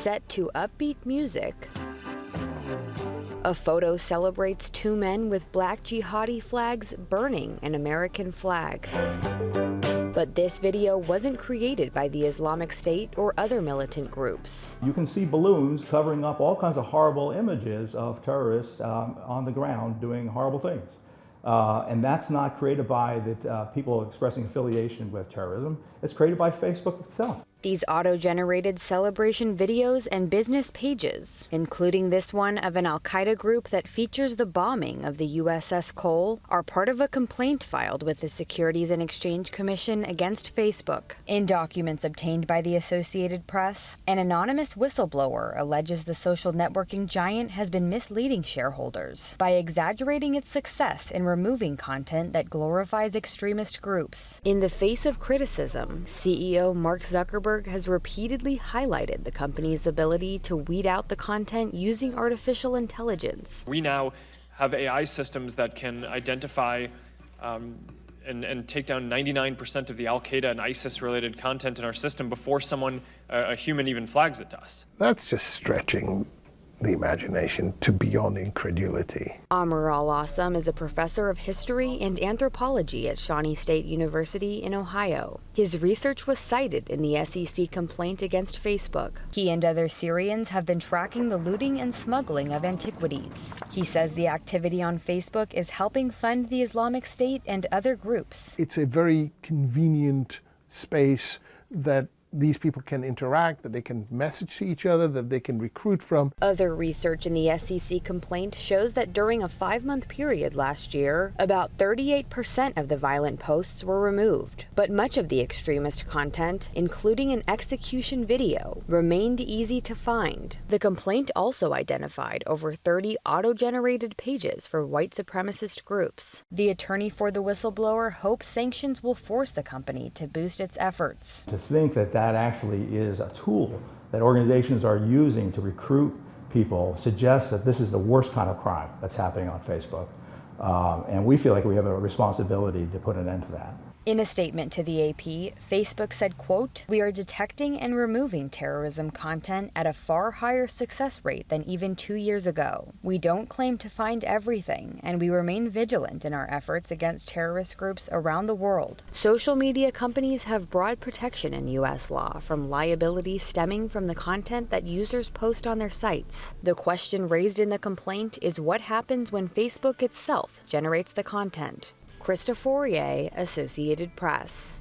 set to upbeat music. A photo celebrates two men with black jihadi flags burning an American flag. But this video wasn't created by the Islamic State or other militant groups. You can see balloons covering up all kinds of horrible images of terrorists on the ground doing horrible things. And that's not created by the people expressing affiliation with terrorism. It's created by Facebook itself. These auto-generated celebration videos and business pages, including this one of an al-Qaeda group that features the bombing of the USS Cole, are part of a complaint filed with the Securities and Exchange Commission against Facebook. In documents obtained by the Associated Press, an anonymous whistleblower alleges the social networking giant has been misleading shareholders by exaggerating its success in removing content that glorifies extremist groups. In the face of criticism, CEO Mark Zuckerberg has repeatedly highlighted the company's ability to weed out the content using artificial intelligence. We now have AI systems that can identify and take down 99% of the Al-Qaeda and ISIS-related content in our system before a human even flags it to us. That's just stretching the imagination to beyond incredulity. Amr Al-Assam is a professor of history and anthropology at Shawnee State University in Ohio. His research was cited in the SEC complaint against Facebook. He and other Syrians have been tracking the looting and smuggling of antiquities. He says the activity on Facebook is helping fund the Islamic State and other groups. It's a very convenient space that these people can interact, that they can message to each other, that they can recruit from. Other research in the SEC complaint shows that during a 5-month period last year, about 38% of the violent posts were removed. But much of the extremist content, including an execution video, remained easy to find. The complaint also identified over 30 auto-generated pages for white supremacist groups. The attorney for the whistleblower hopes sanctions will force the company to boost its efforts. To think that actually is a tool that organizations are using to recruit people suggests that this is the worst kind of crime that's happening on Facebook. And we feel like we have a responsibility to put an end to that. In a statement to the AP, Facebook said, quote, "We are detecting and removing terrorism content at a far higher success rate than even 2 years ago. We don't claim to find everything, and we remain vigilant in our efforts against terrorist groups around the world." Social media companies have broad protection in U.S. law from liability stemming from the content that users post on their sites. The question raised in the complaint is what happens when Facebook itself generates the content. Krista Fourier, Associated Press.